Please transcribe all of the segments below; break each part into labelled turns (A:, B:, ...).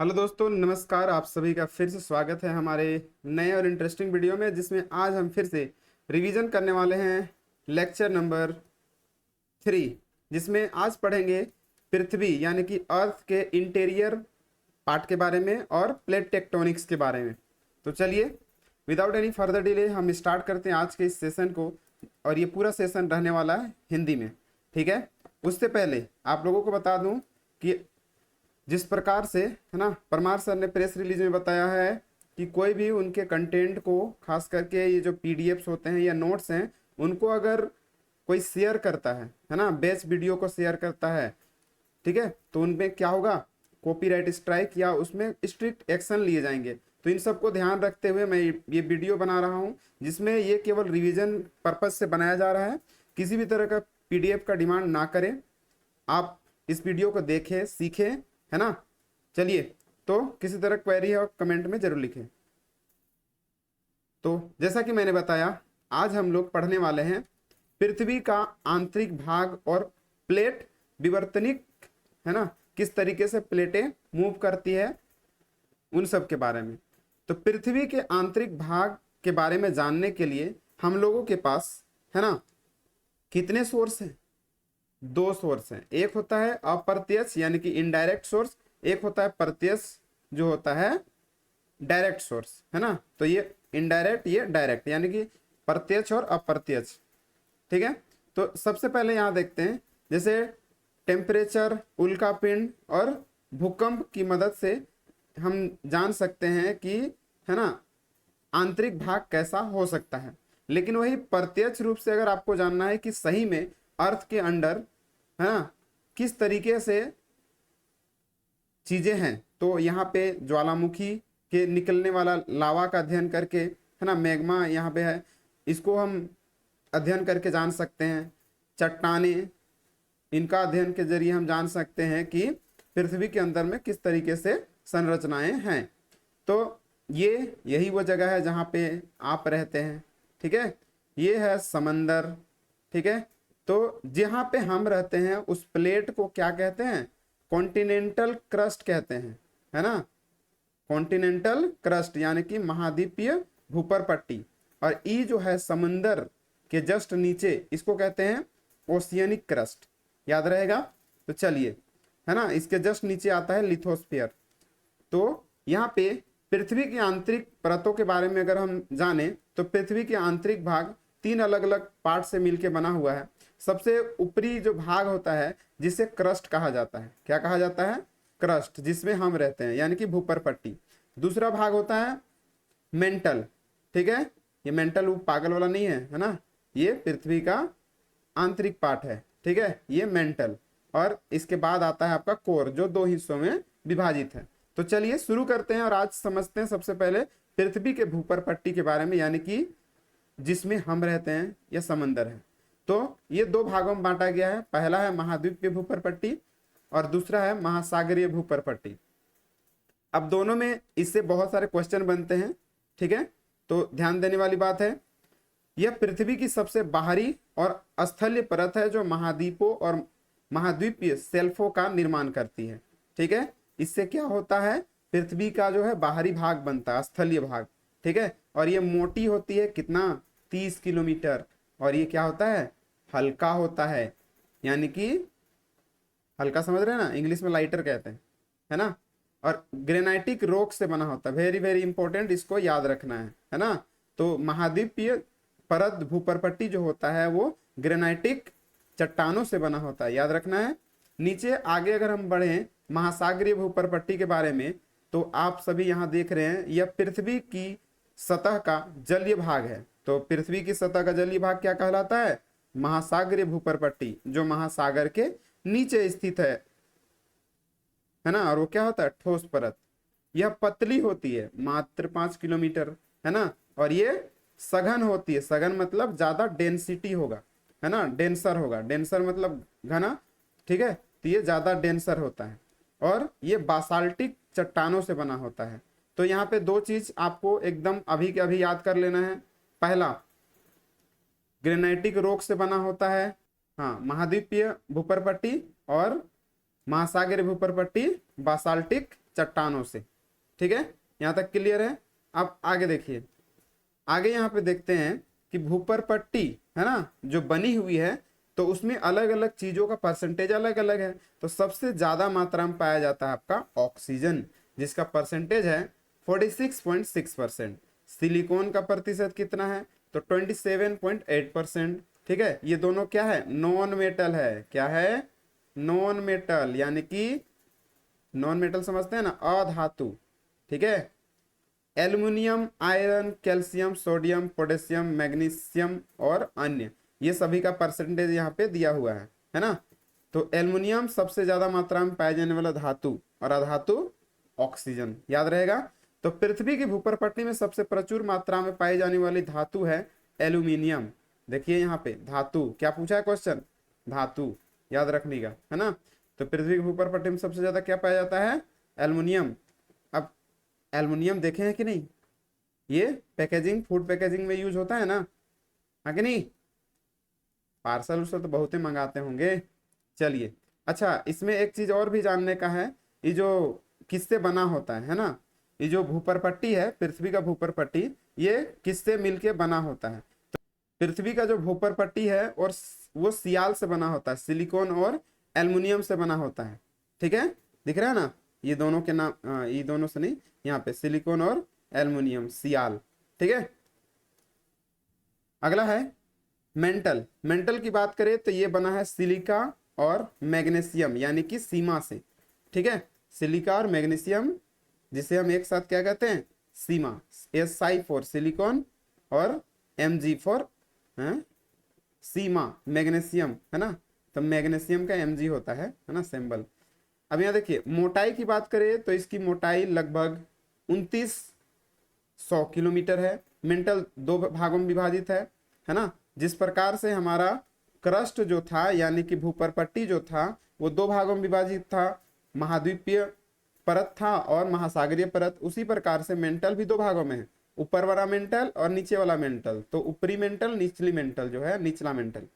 A: Hello दोस्तों, नमस्कार। आप सभी का फिर से स्वागत है हमारे नए और इंटरेस्टिंग वीडियो में, जिसमें आज हम फिर से रिवीजन करने वाले हैं लेक्चर नंबर 3, जिसमें आज पढ़ेंगे पृथ्वी यानी कि अर्थ के इंटीरियर पार्ट के बारे में और प्लेट टेक्टोनिक्स के बारे में। तो चलिए विदाउट एनी फर्दर डिले हम स्टार्ट करते हैं आज के इस सेशन को। और ये पूरा सेशन रहने वाला है हिंदी में, ठीक है। उससे पहले आप लोगों को बता दूं कि जिस प्रकार से है ना, परमार सर ने प्रेस रिलीज में बताया है कि कोई भी उनके कंटेंट को, खास करके ये जो पीडीएफ्स होते हैं या नोट्स हैं, उनको अगर कोई शेयर करता है ना, बैच वीडियो को शेयर करता है, ठीक है, तो उनमें क्या होगा, कॉपीराइट स्ट्राइक या उसमें स्ट्रिक्ट एक्शन लिए जाएंगे। तो इन सबको ध्यान रखते हुए मैं ये वीडियो बना रहा हूँ, जिसमें ये केवल रिवीजन पर्पज से बनाया जा रहा है। किसी भी तरह का पीडीएफ का डिमांड ना करें, आप इस वीडियो को देखें, सीखें, है ना। चलिए, तो किसी तरह क्वेरी है कमेंट में जरूर लिखें। तो जैसा कि मैंने बताया, आज हम लोग पढ़ने वाले हैं पृथ्वी का आंतरिक भाग और प्लेट विवर्तनिक, है ना, किस तरीके से प्लेटें मूव करती है, उन सब के बारे में। तो पृथ्वी के आंतरिक भाग के बारे में जानने के लिए हम लोगों के पास, है ना, कितने सोर्स हैं? दो सोर्स हैं। एक होता है अप्रत्यक्ष यानी कि इनडायरेक्ट सोर्स, एक होता है प्रत्यक्ष जो होता है डायरेक्ट सोर्स, है ना। तो ये इनडायरेक्ट, ये डायरेक्ट, यानी कि प्रत्यक्ष और अप्रत्यक्ष, ठीक है। तो सबसे पहले यहाँ देखते हैं, जैसे टेम्परेचर, उल्कापिंड और भूकंप की मदद से हम जान सकते हैं कि, है ना, आंतरिक भाग कैसा हो सकता है। लेकिन वही प्रत्यक्ष रूप से अगर आपको जानना है कि सही में अर्थ के अंडर, है ना, किस तरीके से चीजें हैं, तो यहाँ पे ज्वालामुखी के निकलने वाला लावा का अध्ययन करके, है ना, मैग्मा यहाँ पे है, इसको हम अध्ययन करके जान सकते हैं। चट्टाने, इनका अध्ययन के जरिए हम जान सकते हैं कि पृथ्वी के अंदर में किस तरीके से संरचनाएं हैं। तो ये यही वो जगह है जहाँ पे आप रहते हैं, ठीक है। ये है समंदर, ठीक है। तो जहाँ पे हम रहते हैं उस प्लेट को क्या कहते हैं? कॉन्टिनेंटल क्रस्ट कहते हैं, है ना। कॉन्टिनेंटल क्रस्ट यानी कि महाद्वीपीय भूपर पट्टी। और ई जो है समुंदर के जस्ट नीचे, इसको कहते हैं ओशियनिक क्रस्ट, याद रहेगा। तो चलिए, है ना, इसके जस्ट नीचे आता है लिथोस्फीयर। तो यहाँ पे पृथ्वी की आंतरिक परतों के बारे में अगर हम जाने, तो पृथ्वी के आंतरिक भाग 3 अलग अलग पार्ट से मिलकर बना हुआ है। सबसे ऊपरी जो भाग होता है जिसे क्रस्ट कहा जाता है, क्या कहा जाता है? क्रस्ट, जिसमें हम रहते हैं, यानी कि भूपर पट्टी। दूसरा भाग होता है मेंटल, ठीक है। ये मेंटल वो पागल वाला नहीं है ना, ये पृथ्वी का आंतरिक पार्ट है, ठीक है, ये मेंटल। और इसके बाद आता है आपका कोर, जो 2 हिस्सों में विभाजित है। तो चलिए शुरू करते हैं और आज समझते हैं सबसे पहले पृथ्वी के भूपर पट्टी के बारे में, यानी कि जिसमें हम रहते हैं या समंदर है। तो ये 2 भागों में बांटा गया है। पहला है महाद्वीपीय भूपर पट्टी और दूसरा है महासागरीय भूपर पट्टी। अब दोनों में इससे बहुत सारे क्वेश्चन बनते हैं, ठीक है। तो ध्यान देने वाली बात है, यह पृथ्वी की सबसे बाहरी और स्थलीय परत है जो महाद्वीपों और महाद्वीपीय शेल्फों का निर्माण करती है, ठीक है। इससे क्या होता है, पृथ्वी का जो है बाहरी भाग बनता है, स्थलीय भाग, ठीक है। और ये मोटी होती है कितना? 30 किलोमीटर। और ये क्या होता है? हल्का होता है, यानी कि हल्का समझ रहे हैं ना, इंग्लिश में लाइटर कहते हैं, है ना। और ग्रेनाइटिक रॉक से बना होता है, वेरी वेरी इंपॉर्टेंट, इसको याद रखना है ना। तो महाद्वीपीय परत भूपरपट्टी जो होता है वो ग्रेनाइटिक चट्टानों से बना होता है, याद रखना है। नीचे आगे अगर हम बढ़ें महासागरीय भूपरपट्टी के बारे में, तो आप सभी यहाँ देख रहे हैं, यह पृथ्वी की सतह का जलीय भाग है। तो पृथ्वी की सतह का जलीय भाग क्या कहलाता है? महासागरीय भूपरपट्टी, जो महासागर के नीचे स्थित है ना। और वो क्या होता है? ठोस परत। यह पतली होती है, मात्र 5 किलोमीटर, है ना। और ये सघन होती है, सघन मतलब ज्यादा डेंसिटी होगा, है ना, डेंसर होगा, डेंसर मतलब घना, ठीक है। तो ये ज्यादा डेंसर होता है और ये बासाल्टिक चट्टानों से बना होता है। तो यहाँ पे 2 चीज आपको एकदम अभी के अभी याद कर लेना है। पहला, ग्रेनाइटिक रॉक से बना होता है, हाँ, महाद्वीपीय भूपरपट्टी, और महासागरीय भूपरपट्टी बासाल्टिक चट्टानों से। ठीक है, यहाँ तक क्लियर है। अब आगे देखिए, आगे यहाँ पे देखते हैं कि भूपर पट्टी है ना जो बनी हुई है, तो उसमें अलग अलग चीजों का परसेंटेज अलग अलग है। तो सबसे ज्यादा मात्रा में पाया जाता है आपका ऑक्सीजन, जिसका परसेंटेज है 46.6%। सिलिकॉन का प्रतिशत कितना है, तो 27.8%। ठीक है, ये दोनों क्या है, नॉन मेटल है। क्या है, नॉन मेटल, यानी कि नॉन मेटल समझते हैं ना, अधातु। ठीक है, aluminium, iron, calcium, sodium, potassium, magnesium और अन्य, ये सभी का परसेंटेज यहाँ पे दिया हुआ है ना। तो एल्युमिनियम सबसे ज्यादा मात्रा में पाए जाने वाला धातु, और अधातु ऑक्सीजन, याद रहेगा। तो पृथ्वी की भूपर पट्टी में सबसे प्रचुर मात्रा में पाई जाने वाली धातु है एल्यूमिनियम। देखिए यहाँ पे धातु, क्या पूछा है क्वेश्चन, धातु, याद रखने का है ना। तो पृथ्वी की भूपर पट्टी में सबसे ज्यादा क्या पाया जाता है, एल्युमिनियम। अब एल्युमिनियम देखे हैं कि नहीं, ये पैकेजिंग, फूड पैकेजिंग में यूज होता है ना, हाँ कि नहीं, पार्सल उर्सल तो बहुत ही मंगाते होंगे। चलिए, अच्छा इसमें एक चीज और भी जानने का है, ये जो किससे बना होता है ना, ये जो भूपर पट्टी है, पृथ्वी का भूपर पट्टी, ये किससे मिलके बना होता है। तो पृथ्वी का जो भूपर पट्टी है और वो सियाल से बना होता है, सिलिकॉन और एल्युमिनियम से बना होता है। ठीक है, दिख रहा है ना, ये दोनों के नाम, ये दोनों से नहीं, यहाँ पे सिलिकॉन और एल्युमिनियम, सियाल। ठीक है, अगला है मेंटल। मेंटल की बात करें तो ये बना है सिलिका और मैग्नीशियम, यानी कि सीमा से। ठीक है, सिलिका और मैग्नीशियम, जिसे हम एक साथ क्या कहते हैं, सीमा, SI फॉर सिलिकॉन और MG फॉर सीमा, मैग्नीशियम है ना। तो मैग्नीशियम का MG होता है ना सिंबल। अब यहाँ देखिए, मोटाई की बात करें तो इसकी मोटाई लगभग 2900 किलोमीटर है। मेंटल दो भागों में विभाजित है ना। जिस प्रकार से हमारा क्रस्ट जो था, यानी कि भूपर पट्टी जो था, वो दो भागों में विभाजित था, महाद्वीपीय परत था और महासागरीय परत, उसी प्रकार से मेंटल भी दो भागों में है, ऊपर वाला मेंटल और नीचे वाला मेंटल। तो ऊपरी मेंटल, निचली मेंटल जो है, निचला मेंटल।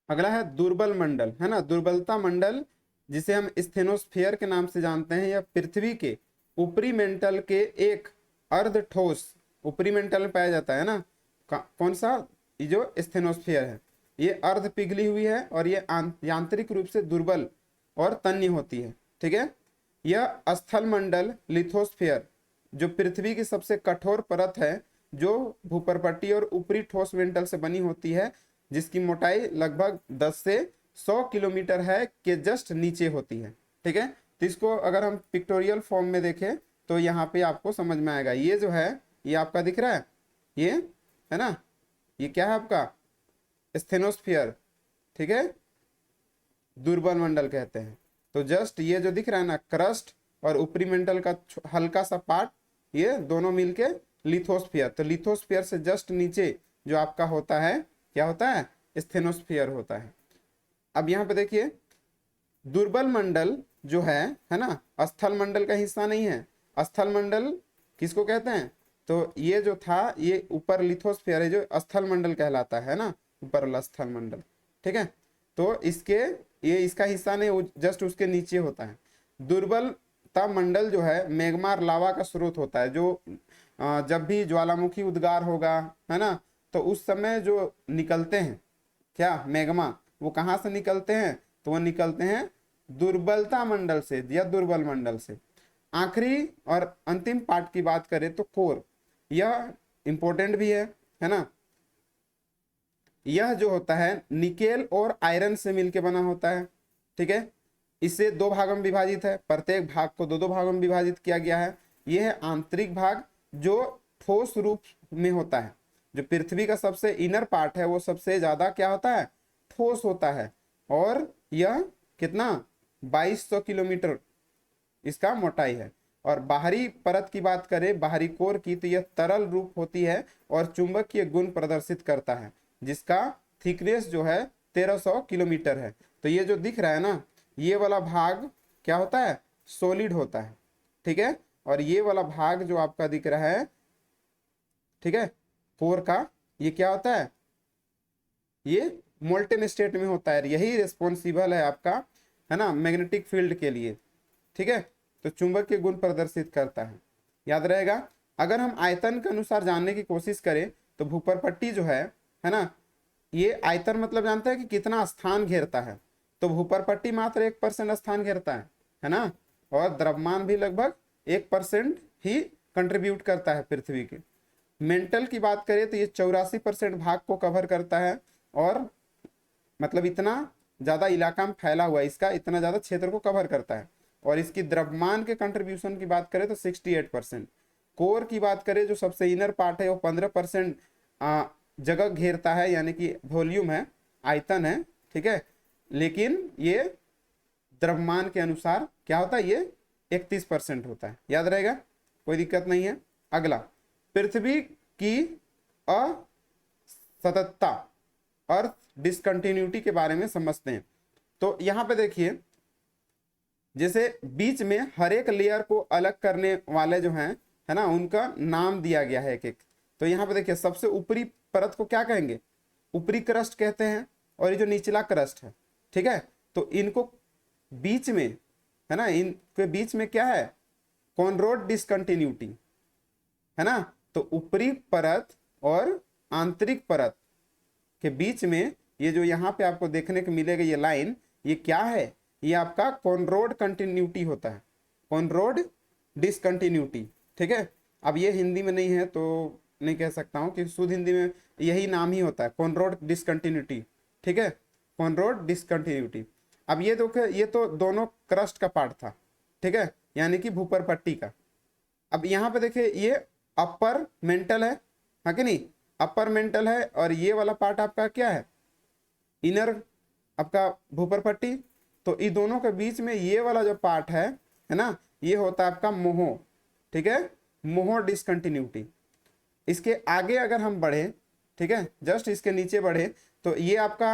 A: अगला है दुर्बल मंडल है ना, दुर्बलता मंडल, जिसे हम स्थेनोस्फीयर के नाम से जानते हैं। यह पृथ्वी के ऊपरी मेंटल के एक अर्ध ठोस, ऊपरी मेंटल में पाया जाता है ना, कौन सा, ये जो स्थेनोस्फीयर है, ये अर्ध पिघली हुई है और ये यांत्रिक रूप से दुर्बल और तन्य होती है। ठीक है, यह स्थल मंडल लिथोस्फीयर, जो पृथ्वी की सबसे कठोर परत है, जो भूपरपट्टी और ऊपरी ठोस मेंटल से बनी होती है, जिसकी मोटाई लगभग 10 से 100 किलोमीटर है, के जस्ट नीचे होती है। ठीक है, तो इसको अगर हम पिक्टोरियल फॉर्म में देखें तो यहाँ पे आपको समझ में आएगा। ये जो है, ये आपका दिख रहा है, ये है ना, ये क्या है आपका स्थेनोस्फीयर। ठीक है, दुर्बल मंडल कहते हैं। तो जस्ट ये जो दिख रहा है ना, क्रस्ट और ऊपरी मेंटल का हल्का सा पार्ट, ये दोनों मिलके लिथोस्फीयर। तो लिथोस्फीयर से जस्ट नीचे जो आपका होता है, क्या होता है, स्थेनोस्फीयर होता है। अब यहाँ पे देखिए, दुर्बल मंडल जो है ना, स्थल मंडल का हिस्सा नहीं है। स्थल मंडल किसको कहते हैं, तो ये जो था, ये ऊपर लिथोस्फीयर है जो स्थल मंडल कहलाता है ना, ऊपर वाला स्थल मंडल। ठीक है, तो ये इसका हिस्सा नहीं, जस्ट उसके नीचे होता है। दुर्बलता मंडल जो है मैग्मा लावा का स्रोत होता है, जो जब भी ज्वालामुखी उद्गार होगा है ना, तो उस समय जो निकलते हैं क्या मैग्मा, वो कहाँ से निकलते हैं, तो वो निकलते हैं दुर्बलता मंडल से या दुर्बल मंडल से। आखिरी और अंतिम पार्ट की बात करें तो कोर, यह इंपॉर्टेंट भी है ना। यह जो होता है निकेल और आयरन से मिलकर बना होता है। ठीक है, इसे दो भागों में विभाजित है, प्रत्येक भाग को दो दो भागों में विभाजित किया गया है। यह है आंतरिक भाग, जो ठोस रूप में होता है। जो पृथ्वी का सबसे इनर पार्ट है, वो सबसे ज्यादा क्या होता है, ठोस होता है। और यह कितना, 2200 किलोमीटर इसका मोटाई है। और बाहरी परत की बात करें, बाहरी कोर की, तो यह तरल रूप होती है और चुंबकीय गुण प्रदर्शित करता है, जिसका थिकनेस जो है 1300 किलोमीटर है। तो ये जो दिख रहा है ना, ये वाला भाग क्या होता है, सॉलिड होता है। ठीक है, और ये वाला भाग जो आपका दिख रहा है, ठीक है, कोर का, ये क्या होता है, ये मोल्टेन स्टेट में होता है। यही रिस्पॉन्सिबल है आपका, है ना, मैग्नेटिक फील्ड के लिए। ठीक है, तो चुंबकीय गुण प्रदर्शित करता है। याद रहेगा। अगर हम आयतन के अनुसार जानने की कोशिश करें तो भूपरपट्टी जो है ना, ये आयतन मतलब जानते हैं कि कितना स्थान घेरता है, तो भूपरपट्टी मात्र 1% स्थान घेरता है ना, और द्रव्यमान भी लगभग 1% ही कंट्रीब्यूट करता है पृथ्वी के। मेंटल की बात करें तो ये 84% भाग को कवर करता है, और मतलब इतना ज्यादा इलाका में फैला हुआ है, इसका इतना ज्यादा क्षेत्र को कवर करता है। और इसकी द्रव्यमान के कंट्रीब्यूशन की बात करें तो 68%। कोर की बात करें जो सबसे इनर पार्ट है वो 15% जगह घेरता है, यानी कि वॉल्यूम है, आयतन है, ठीक है। लेकिन ये द्रव्यमान के अनुसार क्या होता है, ये 31% होता है। याद रहेगा, कोई दिक्कत नहीं है। अगला, पृथ्वी की असततता, अर्थ डिसकंटिन्यूटी के बारे में समझते हैं। तो यहाँ पे देखिए, जैसे बीच में हर एक लेयर को अलग करने वाले जो हैं है ना, उनका नाम दिया गया है एक एक। तो यहाँ पे देखिए, सबसे ऊपरी परत को क्या कहेंगे, ऊपरी क्रस्ट कहते हैं, और ये जो निचला क्रस्ट है, ठीक है, तो इनको बीच में है ना, इनके बीच में क्या है, कॉनरोड डिसकंटिन्यूटी है ना। तो ऊपरी परत और आंतरिक परत के बीच में ये जो यहाँ पे आपको देखने को मिलेगा ये लाइन, ये क्या है, ये आपका कॉनरोड कंटिन्यूटी होता है, कॉनरोड डिसकंटिन्यूटी, ठीक है। अब ये हिंदी में नहीं है तो नहीं कह सकता हूँ कि शुद्ध हिंदी में यही नाम ही होता है, कॉनरोड डिसकंटिन्यूटी, ठीक है, कॉनरोड डिसकंटिन्यूटी। अब ये देखो, ये तो दोनों क्रस्ट का पार्ट था, ठीक है, यानी कि भूपरपट्टी का। अब यहाँ पे देखिए, ये अपर मेंटल है, हाँ कि नहीं, अपर मेंटल है, और ये वाला पार्ट आपका क्या है, इनर आपका भूपरपट्टी। तो इन दोनों के बीच में ये वाला जो पार्ट है ना, ये होता है आपका मोहो, ठीक है, मोहो डिसकंटिन्यूटी। इसके आगे अगर हम बढ़े, ठीक है, जस्ट इसके नीचे बढ़े, तो ये आपका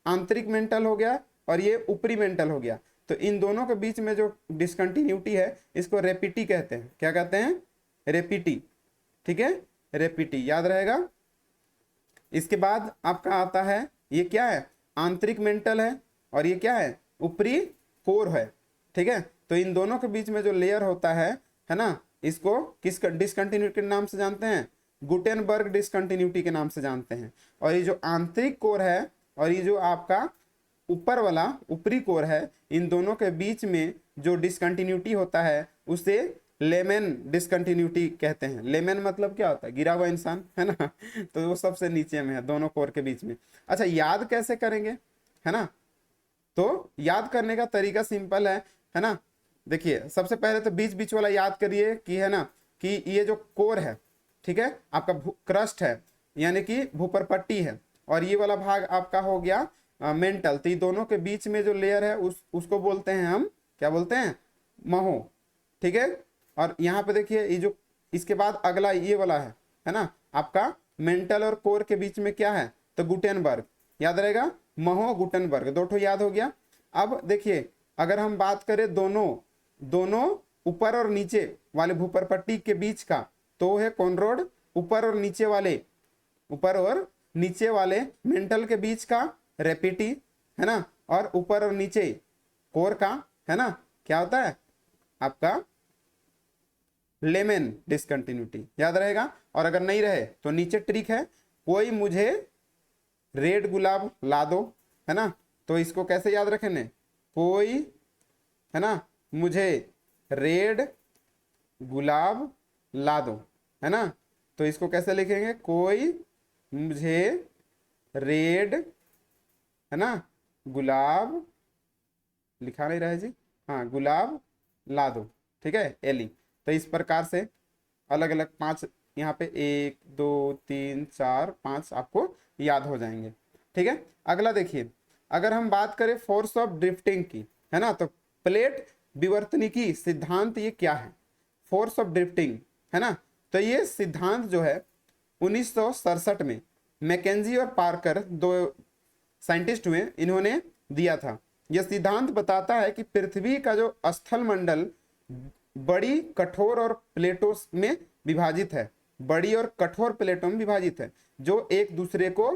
A: आंतरिक मेंटल हो गया और ये ऊपरी मेंटल हो गया। तो इन दोनों के बीच में जो डिसकंटिन्यूटी है इसको रेपिटी कहते हैं। क्या कहते हैं, रेपिटी, ठीक है, रेपिटी, याद रहेगा। इसके बाद आपका आता है, ये क्या है, आंतरिक मेंटल है, और ये क्या है, ऊपरी कोर है, ठीक है। तो इन दोनों के बीच में जो लेयर होता है ना, इसको किस डिसकंटिन्यूटी के नाम से जानते हैं, गुटेनबर्ग डिसकंटिन्यूटी के नाम से जानते हैं। और ये जो आंतरिक कोर है और ये जो आपका ऊपर वाला ऊपरी कोर है, इन दोनों के बीच में जो डिसकंटिन्यूटी होता है उसे लेमेन डिसकंटिन्यूटी कहते हैं। लेमेन मतलब क्या होता है, गिरा हुआ इंसान, है ना, तो वो सबसे नीचे में है दोनों कोर के बीच में। अच्छा, याद कैसे करेंगे, है ना, तो याद करने का तरीका सिंपल है ना। देखिए, सबसे पहले तो बीच बीच वाला याद करिए कि है ना, कि ये जो कोर है, ठीक है, आपका क्रस्ट है, यानी कि भूपरपट्टी है, और ये वाला भाग आपका हो गया मेंटल। तो ये दोनों के बीच में जो लेयर है उसको बोलते हैं हम, क्या बोलते हैं, महो, ठीक है। और यहाँ पे देखिए, ये जो इसके बाद अगला ये वाला है ना, आपका मेंटल और कोर के बीच में क्या है, तो गुटेनबर्ग, याद रहेगा, महो गुटेनबर्ग, दो ठो याद हो गया। अब देखिए, अगर हम बात करें दोनों ऊपर और नीचे वाले भूपरपट्टी के बीच का, तो है कॉनरोड। ऊपर और नीचे वाले मेंटल के बीच का रेपिटी, है ना, और ऊपर और नीचे कोर का, है ना, क्या होता है आपका लेमेन डिसकंटिन्यूटी, याद रहेगा। और अगर नहीं रहे तो नीचे ट्रिक है, कोई मुझे रेड गुलाब ला दो, है ना, तो इसको कैसे याद रखेंगे, कोई, है ना, मुझे रेड गुलाब ला दो, है ना, तो इसको कैसे लिखेंगे, कोई मुझे रेड, है ना, गुलाब, लिखा नहीं रहा है जी, हाँ, गुलाब ला दो, ठीक है, एली। तो इस प्रकार से अलग अलग 5 यहाँ पे 1 2 3 4 5 आपको याद हो जाएंगे, ठीक है। अगला देखिए, अगर हम बात करें फोर्स ऑफ ड्रिफ्टिंग की, है ना, तो प्लेट विवर्तनिकी सिद्धांत ये क्या है, फोर्स ऑफ ड्रिफ्टिंग, है ना। तो ये सिद्धांत जो है 1967 में मैकेंजी और पार्कर, दो साइंटिस्ट हुए, इन्होंने दिया था। यह सिद्धांत बताता है कि पृथ्वी का जो स्थल मंडल बड़ी कठोर और प्लेटों में विभाजित है, बड़ी और कठोर प्लेटों में विभाजित है, जो एक दूसरे को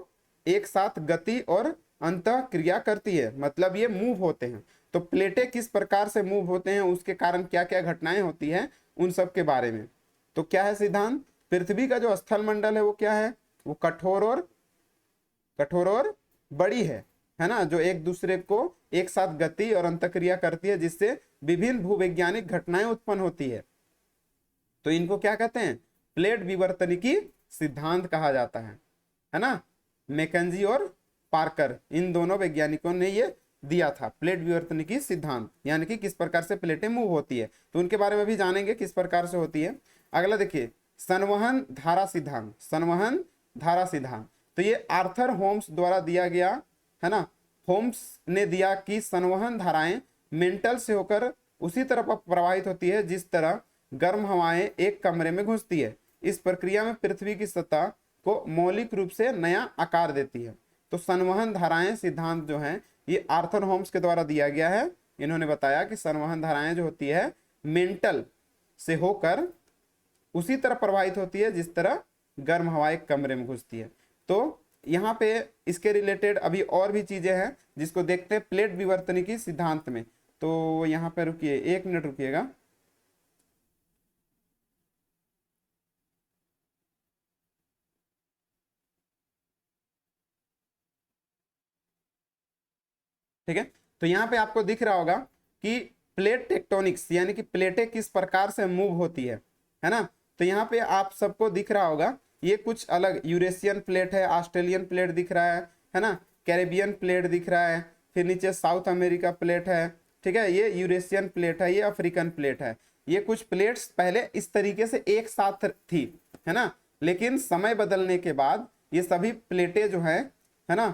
A: एक साथ गति और अंतः क्रिया करती है, मतलब ये मूव होते हैं। तो प्लेटें किस प्रकार से मूव होते हैं, उसके कारण क्या क्या घटनाएं होती हैं, उन सब के बारे में। तो क्या है सिद्धांत, पृथ्वी का जो स्थल मंडल है वो क्या है, वो कठोर और बड़ी है ना, जो एक दूसरे को एक साथ गति और अंतक्रिया करती है, जिससे विभिन्न भूवैज्ञानिक घटनाएं उत्पन्न होती है। तो इनको क्या कहते हैं, प्लेट विवर्तनिकी सिद्धांत कहा जाता है ना। मैकेंजी और पार्कर, इन दोनों वैज्ञानिकों ने ये दिया था प्लेट विवर्तनिकी सिद्धांत, यानी कि किस प्रकार से प्लेटें मूव होती है, तो उनके बारे में भी जानेंगे किस प्रकार से होती है। अगला देखिए, संवहन धारा सिद्धांत। संवहन धारा सिद्धांत, तो ये आर्थर होम्स द्वारा दिया गया है ना। होम्स ने दिया कि संवहन धाराएं मेंटल से होकर उसी तरफ प्रवाहित होती है जिस तरह गर्म हवाएं एक कमरे में घुसती है। इस प्रक्रिया में पृथ्वी की सतह को मौलिक रूप से नया आकार देती है। तो संवहन धाराएं सिद्धांत जो है ये आर्थर होम्स के द्वारा दिया गया है। इन्होंने बताया कि संवहन धाराएं जो होती है मेंटल से होकर उसी तरह प्रवाहित होती है जिस तरह गर्म हवा एक कमरे में घुसती है। तो यहाँ पे इसके रिलेटेड अभी और भी चीजें हैं जिसको देखते हैं प्लेट विवर्तनिकी सिद्धांत में। तो यहाँ पे रुकिए, 1 मिनट रुकिएगा। ठीक है, तो यहाँ पे आपको दिख रहा होगा कि प्लेट टेक्टोनिक्स, यानी कि प्लेटें किस प्रकार से मूव होती है ना। तो यहाँ पे आप सबको दिख रहा होगा ये कुछ अलग, यूरेशियन प्लेट है, ऑस्ट्रेलियन प्लेट दिख रहा है ना, कैरेबियन प्लेट दिख रहा है, फिर नीचे साउथ अमेरिका प्लेट है, ठीक है, ये यूरेशियन प्लेट है, ये अफ्रीकन प्लेट है। ये कुछ प्लेट्स पहले इस तरीके से एक साथ थी, है ना, लेकिन समय बदलने के बाद ये सभी प्लेटें जो है ना,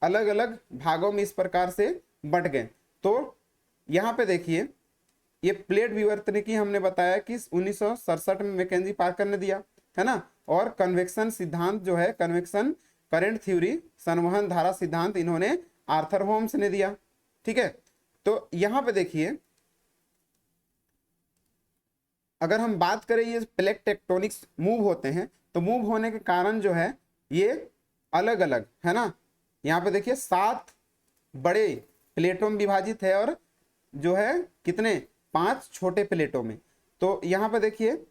A: अलग अलग भागों में इस प्रकार से बंट गए। तो यहाँ पे देखिए, ये प्लेट विवर्तनिकी हमने बताया कि 1967 में मैकेंजी पार्कर ने दिया है ना, और कन्वेक्शन सिद्धांत जो है, कन्वेक्शन करंट थ्योरी, संवहन धारा सिद्धांत, इन्होंने आर्थर होम्स ने दिया। ठीक है, तो यहाँ पे देखिए, अगर हम बात करें ये प्लेट टेक्टोनिक्स मूव होते हैं, तो मूव होने के कारण जो है ये अलग अलग है ना। यहाँ पे देखिए 7 बड़े प्लेटों में विभाजित है और जो है कितने, 5 छोटे प्लेटों में। तो यहाँ पे देखिए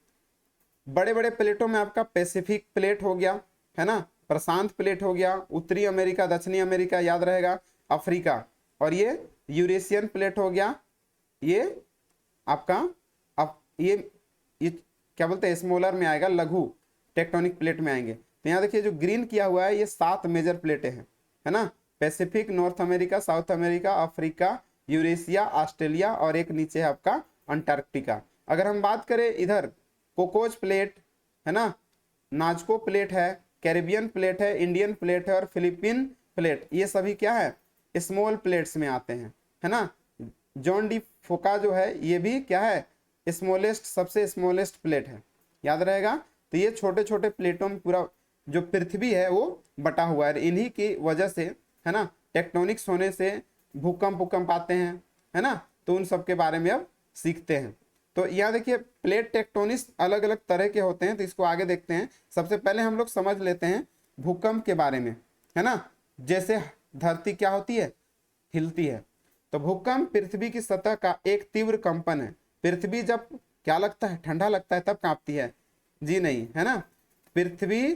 A: बड़े बड़े प्लेटों में आपका पैसिफिक प्लेट हो गया है ना, प्रशांत प्लेट हो गया, उत्तरी अमेरिका, दक्षिणी अमेरिका याद रहेगा, अफ्रीका, और ये यूरेशियन प्लेट हो गया, ये आपका ये क्या बोलते हैं, स्मॉलर में आएगा, लघु टेक्टोनिक प्लेट में आएंगे। तो यहाँ देखिए जो ग्रीन किया हुआ है ये 7 मेजर प्लेटें हैं, है ना, Pacific, north America, south America, Africa, Eurasia, Australia, और एक नीचे है आपका अंटार्कटिका। अगर हम बात करें इधर कोकोज प्लेट है ना, नाजको प्लेट है, कैरिबियन प्लेट है, इंडियन प्लेट है और फिलीपीन प्लेट, ये सभी क्या है, स्मॉल प्लेट्स में आते हैं, है ना। जॉन डी फोका जो है ये भी क्या है, स्मॉलेस्ट, सबसे स्मॉलेस्ट प्लेट है, याद रहेगा। तो ये छोटे छोटे प्लेटों में पूरा जो पृथ्वी है वो बटा हुआ है। इन्हीं की वजह से है ना, टेक्टोनिक्स होने से भूकंप आते हैं, है ना। तो उन सब के बारे में अब सीखते हैं। तो यहाँ देखिए प्लेट टेक्टोनिक्स अलग अलग तरह के होते हैं, तो इसको आगे देखते हैं। सबसे पहले हम लोग समझ लेते हैं भूकंप के बारे में, है ना। जैसे धरती क्या होती है, हिलती है, तो भूकंप पृथ्वी की सतह का एक तीव्र कंपन है। पृथ्वी जब क्या लगता है, ठंडा लगता है, तब कांपती है, जी नहीं, है ना। पृथ्वी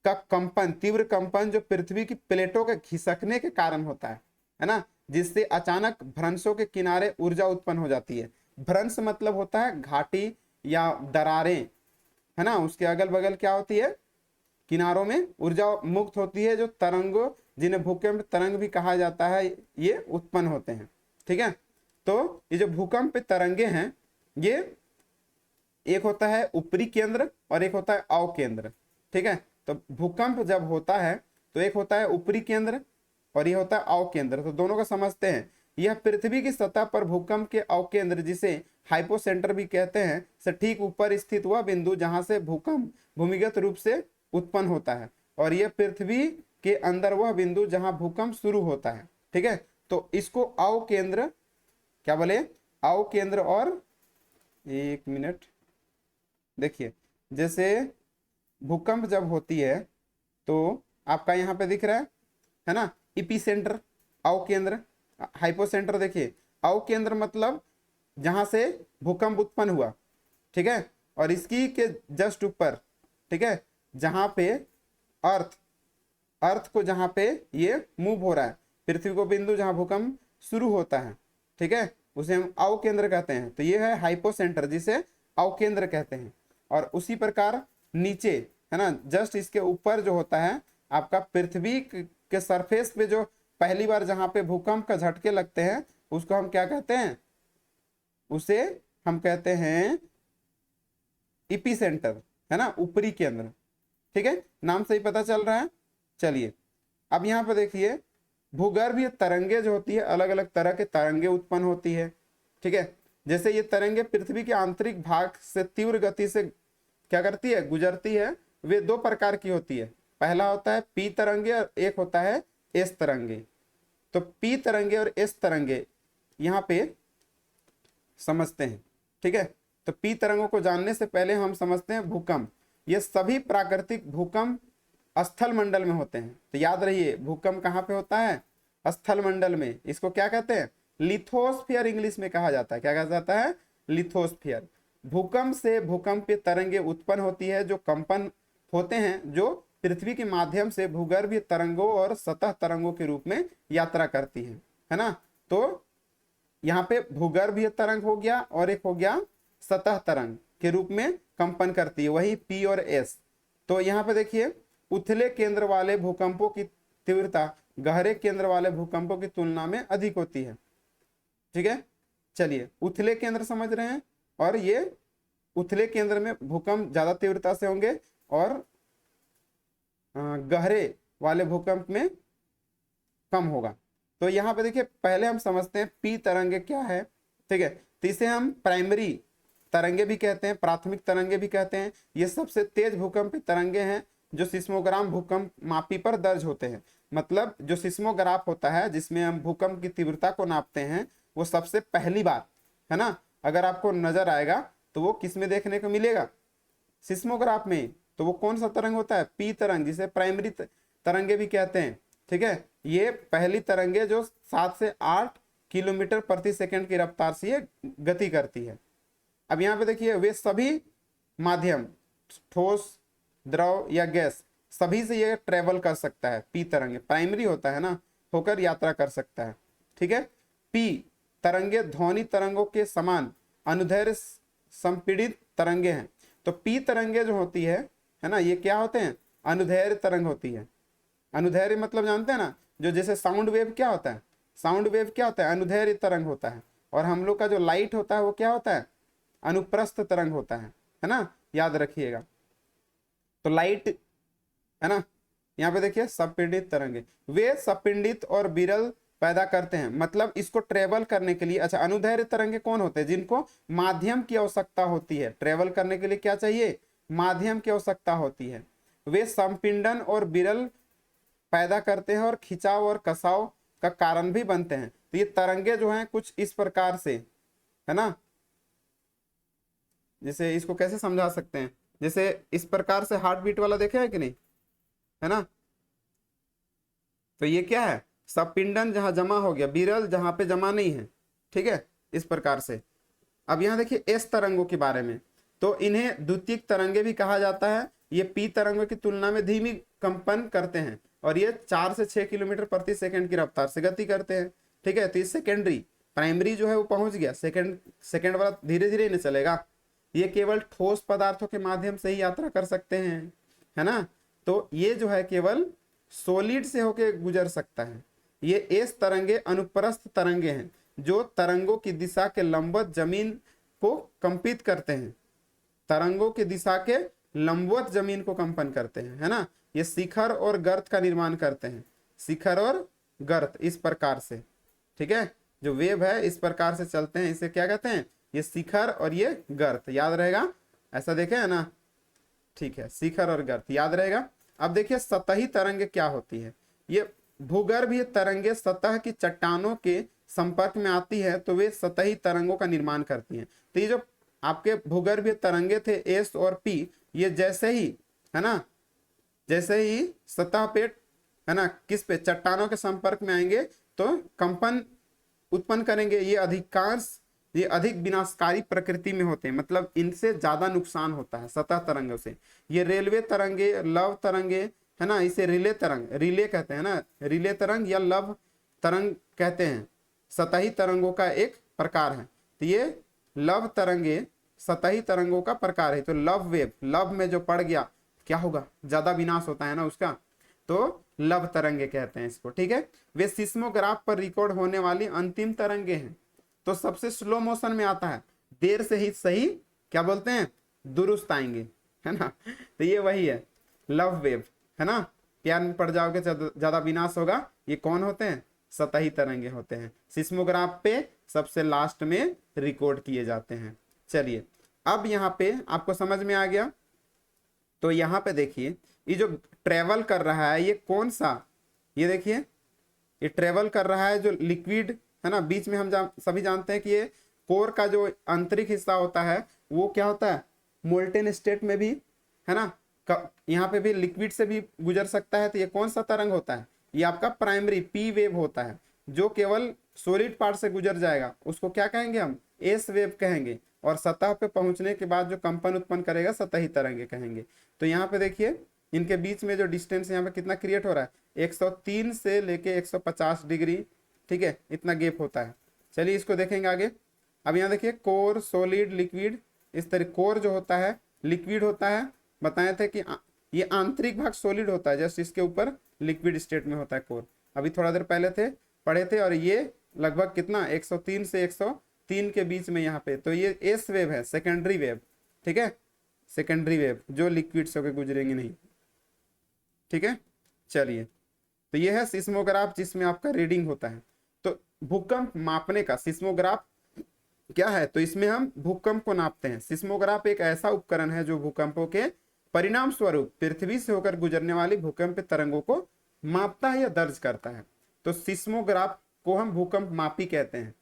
A: का कंपन, तीव्र कंपन जो पृथ्वी की प्लेटों के खिसकने के कारण होता है ना, जिससे अचानक भ्रंशों के किनारे ऊर्जा उत्पन्न हो जाती है। भ्रंश मतलब होता है घाटी या दरारें, है ना, उसके अगल बगल क्या होती है, किनारों में ऊर्जा मुक्त होती है, जो तरंगों, जिन्हें भूकंप तरंग भी कहा जाता है, ये उत्पन्न होते हैं। ठीक है, तो ये जो भूकंप तरंगे हैं, ये एक होता है ऊपरी केंद्र और एक होता है अव केंद्र। ठीक है, तो भूकंप जब होता है तो एक होता है ऊपरी केंद्र और ये होता है अव केंद्र। तो दोनों को समझते हैं। यह पृथ्वी की सतह पर भूकंप के अव केंद्र, जिसे हाइपोसेंटर भी कहते हैं, से ठीक ऊपर स्थित वह बिंदु जहां से भूकंप भूमिगत रूप से उत्पन्न होता है, और यह पृथ्वी के अंदर वह बिंदु जहां भूकंप शुरू होता है। ठीक है, तो इसको अव केंद्र क्या बोले, अव केंद्र। और 1 मिनट देखिए, जैसे भूकंप जब होती है तो आपका यहाँ पे दिख रहा है ना, इपीसेंटर, अव केंद्र, हाइपोसेंटर देखिए, अवकेंद्र मतलब जहां से भूकंप उत्पन्न हुआ, ठीक है, और इसकी के जस्ट ऊपर, ठीक है, जहां पे अर्थ अर्थ को जहां पे ये मूव हो रहा है, पृथ्वी को बिंदु जहां भूकंप शुरू होता है, ठीक है, उसे हम अवकेंद्र कहते हैं। तो ये है हाइपोसेंटर, जिसे अवकेंद्र कहते हैं। और उसी प्रकार नीचे, है ना, जस्ट इसके ऊपर जो होता है आपका पृथ्वी के सरफेस पे जो पहली बार जहां पे भूकंप का झटके लगते हैं, उसको हम क्या कहते हैं? उसे हम कहते हैं इपीसेंटर, है ना, ऊपरी केंद्र। ठीक है, नाम से ही पता चल रहा है। चलिए अब यहाँ पे देखिए, भूगर्भीय तरंगे जो होती है, अलग अलग तरह के तरंगे उत्पन्न होती है। ठीक है, जैसे ये तरंगे पृथ्वी के आंतरिक भाग से तीव्र गति से क्या करती है, गुजरती है। वे दो प्रकार की होती है। पहला होता है पी तरंगे और एक होता है एस तरंगे। तो पी तरंगे और एस तरंगे यहाँ पे समझते हैं। ठीक है, तो पी तरंगों को जानने से पहले हम समझते हैं भूकंप। ये सभी प्राकृतिक भूकंप स्थल मंडल में होते हैं। तो याद रहिए, भूकंप कहाँ पे होता है? स्थल मंडल में। इसको क्या कहते हैं? लिथोस्फीयर इंग्लिश में कहा जाता है। क्या कहा जाता है? लिथोस्फीयर। भूकंप से भूकंपीय तरंगे उत्पन्न होती है, जो कंपन होते हैं, जो पृथ्वी के माध्यम से भूगर्भीय तरंगों और सतह तरंगों के रूप में यात्रा करती है ना। तो यहाँ पे भूगर्भीय तरंग हो गया और एक हो गया सतह तरंग के रूप में कंपन करती है, वही पी और एस। तो यहाँ पे देखिए, उथले केंद्र वाले भूकंपों की तीव्रता गहरे केंद्र वाले भूकंपों की तुलना में अधिक होती है। ठीक है, चलिए उथले केंद्र समझ रहे हैं, और ये उथले केंद्र में भूकंप ज्यादा तीव्रता से होंगे और गहरे वाले भूकंप में कम होगा। तो यहाँ पे देखिए, पहले हम समझते हैं पी तरंगे क्या है। ठीक है, तो इसे हम प्राइमरी तरंगे भी कहते हैं, प्राथमिक तरंगे भी कहते हैं। ये सबसे तेज भूकंपीय तरंगे हैं जो सिस्मोग्राम भूकंप मापी पर दर्ज होते हैं। मतलब जो सिस्मोग्राफ होता है, जिसमें हम भूकंप की तीव्रता को नापते हैं, वो सबसे पहली बार, है ना, अगर आपको नजर आएगा तो वो किस में देखने को मिलेगा? सिस्मोग्राफ में। तो वो कौन सा तरंग होता है? पी तरंग, जिसे प्राइमरी तरंगे भी कहते हैं। ठीक है, ये पहली तरंगे जो 7 से 8 किलोमीटर प्रति सेकंड की रफ्तार से ये गति करती है। अब यहाँ पे देखिए, वे सभी माध्यम, ठोस, द्रव या गैस, सभी से ये ट्रेवल कर सकता है। पी तरंगे प्राइमरी होता है ना, होकर यात्रा कर सकता है। ठीक है, पी तरंगे ध्वनि तरंगों के समान अनुदैर्ध्य संपीड़ित तरंगे हैं। तो पी तरंगे जो होती है ना, ये क्या होते हैं? अनुदैर्ध्य तरंग होती है। अनुदैर्ध्य मतलब जानते हैं ना, जो जैसे साउंड वेव क्या होता है? साउंड वेव क्या होता है? अनुदैर्ध्य तरंग होता है। और हम लोग का जो लाइट होता है वो क्या होता है? अनुप्रस्थ तरंग होता है ना, याद रखिएगा। तो लाइट, है ना, यहाँ पे देखिए संपीड़ित तरंगे, वे संपीड़ित और विरल पैदा करते हैं। मतलब इसको ट्रेवल करने के लिए, अच्छा, अनुदैर्ध्य तरंगे कौन होते हैं? जिनको माध्यम की आवश्यकता होती है। ट्रेवल करने के लिए क्या चाहिए? माध्यम की आवश्यकता होती है। वे संपीड़न और विरल पैदा करते हैं और खिंचाव और कसाव का कारण भी बनते हैं। तो ये तरंगे जो हैं कुछ इस प्रकार से, है ना, जैसे इसको कैसे समझा सकते हैं? जैसे इस प्रकार से हार्ट बीट वाला देखे है कि नहीं, है ना। तो ये क्या है? संपीड़न जहां जमा हो गया, विरल जहां पे जमा नहीं है। ठीक है, इस प्रकार से। अब यहाँ देखिए एस तरंगों के बारे में। तो इन्हें द्वितीयक तरंगे भी कहा जाता है। ये पी तरंगों की तुलना में धीमी कंपन करते हैं और ये 4 से 6 किलोमीटर प्रति सेकंड की रफ्तार से गति करते हैं। ठीक है, तो ये सेकेंडरी, प्राइमरी जो है वो पहुंच गया, सेकेंड वाला धीरे धीरे नहीं चलेगा। ये केवल ठोस पदार्थों के माध्यम से ही यात्रा कर सकते हैं, है ना। तो ये जो है केवल सॉलिड से होके गुजर सकता है। ये एस तरंगे अनुप्रस्थ तरंगे हैं, जो तरंगों की दिशा के लंबवत जमीन को कंपित करते हैं। तरंगों की दिशा के लंबवत जमीन को कंपन करते हैं, है ना। ये शिखर और गर्त का निर्माण करते हैं। शिखर और गर्त इस प्रकार से, ठीक है, जो वेव है इस प्रकार से चलते हैं, इसे क्या कहते हैं? ये शिखर और ये गर्त, याद रहेगा, ऐसा देखे है ना। ठीक है, शिखर और गर्त याद रहेगा। अब देखिए सतही तरंगे क्या होती है। ये भूगर्भीय तरंगे सतह की चट्टानों के संपर्क में आती है, तो वे सतही तरंगों का निर्माण करती हैं। तो ये जो आपके भूगर्भीय तरंगे थे एस और पी, ये जैसे ही, है ना, जैसे ही सतह पे, है ना, किस पे, चट्टानों के संपर्क में आएंगे तो कंपन उत्पन्न करेंगे ये अधिक विनाशकारी प्रकृति में होते हैं, मतलब इनसे ज्यादा नुकसान होता है सतह तरंगों से। ये रेलवे तरंगे, लव तरंगे, है ना, इसे रिले कहते हैं ना, रिले तरंग या लव तरंग कहते हैं, सतही तरंगों का एक प्रकार है। तो ये लव तरंगे सतही तरंगों का प्रकार है। तो लव में जो पड़ गया क्या होगा, ज्यादा विनाश होता है ना उसका, तो लव तरंगे कहते हैं इसको, ठीक है। वे सिस्मोग्राफ पर रिकॉर्ड होने वाली अंतिम तरंगे हैं। तो सबसे स्लो मोशन में आता है, देर से ही सही क्या बोलते हैं, दुरुस्त आएंगे, है ना। तो ये वही है लव वेव, है ना, प्यार में पड़ जाओगे ज्यादा विनाश होगा। ये कौन होते हैं, सतही तरंगे होते हैं, सिस्मोग्राफ पे सबसे लास्ट में रिकॉर्ड किए जाते हैं। चलिए अब यहाँ पे आपको समझ में आ गया। तो यहाँ पे देखिए ये जो ट्रेवल कर रहा है ये कौन सा, ये देखिए ये ट्रेवल कर रहा है जो लिक्विड, है ना, बीच में हम सभी जानते हैं कि ये कोर का जो आंतरिक हिस्सा होता है वो क्या होता है, मोल्टेन स्टेट में भी, है ना, यहाँ पे भी लिक्विड से भी गुजर सकता है। तो ये कौन सा तरंग होता है, ये आपका प्राइमरी पी वेव होता है, जो केवल सॉलिड पार्ट से गुजर जाएगा उसको क्या कहेंगे हम, एस वेव कहेंगे, और सतह पे पहुंचने के बाद जो कंपन उत्पन्न करेगा सतही तरंगे कहेंगे। तो यहाँ पे देखिए इनके बीच में जो डिस्टेंस यहाँ पे कितना क्रिएट हो रहा है, 103 से लेके 150 डिग्री, ठीक है, इतना गैप होता है। चलिए इसको देखेंगे आगे। अब यहाँ देखिए कोर, सॉलिड, लिक्विड, इस तरह कोर जो होता है लिक्विड होता है, बताए थे कि ये आंतरिक भाग सॉलिड होता है, जस्ट इसके ऊपर लिक्विड स्टेट में होता है कोर, अभी थोड़ा देर पहले पढ़े थे। और ये लगभग कितना 103 से 103 के बीच में यहाँ पे, तो ये एस वेव है, सेकेंडरी वेव, ठीक है, सेकेंडरी वेव जो लिक्विड से होकर गुजरेंगे नहीं, ठीक है। चलिए तो ये है सिस्मोग्राफ जिसमें आपका रीडिंग होता है। तो भूकंप मापने का सिस्मोग्राफ क्या है, तो इसमें हम भूकंप को नापते हैं। सिस्मोग्राफ एक ऐसा उपकरण है जो भूकंपों के परिणाम स्वरूप पृथ्वी से होकर गुजरने वाली भूकंप तरंगों को मापता है या दर्ज करता है। तो सिस्मोग्राफ को हम भूकंप मापी कहते हैं,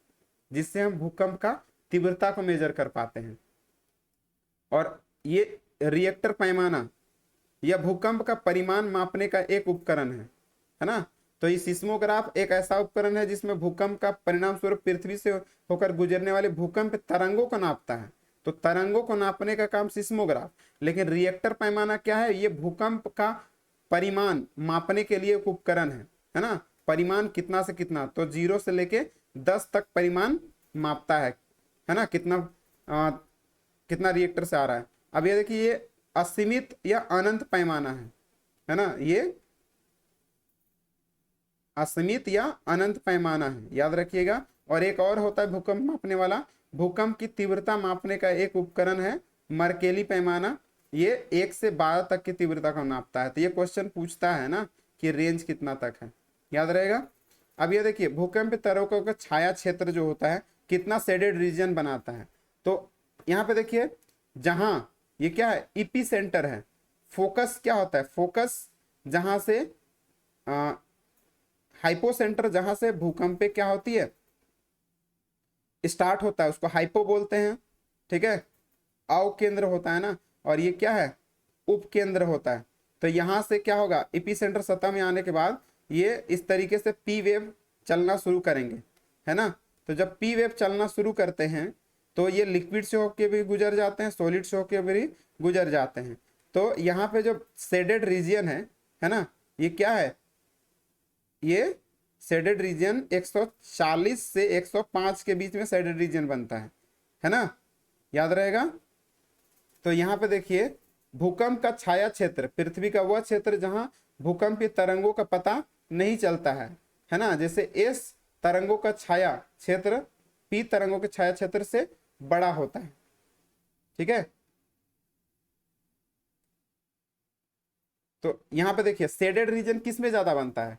A: जिससे हम भूकंप का तीव्रता को मेजर कर पाते हैं। और ये रिएक्टर पैमाना या भूकंप का परिमाण मापने का एक उपकरण है ना। तो ये सिस्मोग्राफ एक ऐसा उपकरण है जिसमें भूकंप का परिणाम स्वरूप पृथ्वी से होकर गुजरने वाले भूकंप तरंगों को नापता है। तो तरंगों को नापने का काम सिस्मोग्राफ, लेकिन रिएक्टर पैमाना क्या है, ये भूकंप का परिमाण मापने के लिए एक उपकरण है ना। परिमाण कितना से कितना, तो 0 से लेके 10 तक परिमाण मापता है ना, कितना रिएक्टर से आ रहा है। अब ये देखिए ये असीमित या अनंत पैमाना है ना, ये असीमित या अनंत पैमाना है, याद रखिएगा। और एक और होता है भूकंप मापने वाला, भूकंप की तीव्रता मापने का एक उपकरण है मर्केली पैमाना, ये 1 से 12 तक की तीव्रता को नापता है। तो ये क्वेश्चन पूछता है ना कि रेंज कितना तक है, याद रहेगा। अब ये देखिए भूकंप तरंगों का छाया क्षेत्र जो होता है कितना शेडेड रीजन बनाता है। तो यहाँ पे देखिए जहां ये क्या है, इपी सेंटर है, फोकस क्या होता है, फोकस जहां से हाइपो सेंटर, जहां से भूकंप क्या होती है स्टार्ट होता है, उसको हाइपो बोलते हैं, ठीक है। अव केंद्र होता है ना, और ये क्या है उप केंद्र होता है। तो यहां से क्या होगा, इपी सेंटर सतह में आने के बाद ये इस तरीके से पी वेव चलना शुरू करेंगे, है ना। तो जब पी वेव चलना शुरू करते हैं तो ये लिक्विड से होके भी गुजर जाते हैं, सॉलिड से होके भी गुजर जाते हैं। तो यहाँ पे जो शेडेड रीजन है ना, ये क्या है, ये शेडेड रीजन 140 से 105 के बीच में शेडेड रीजन बनता है ना, याद रहेगा। तो यहाँ पे देखिए भूकंप का छाया क्षेत्र, पृथ्वी का वह क्षेत्र जहां भूकंप की तरंगों का पता नहीं चलता है ना। जैसे एस तरंगों का छाया क्षेत्र पी तरंगों के छाया क्षेत्र से बड़ा होता है, ठीक है। तो यहाँ पे देखिए शेडेड रीजन किस में ज्यादा बनता है,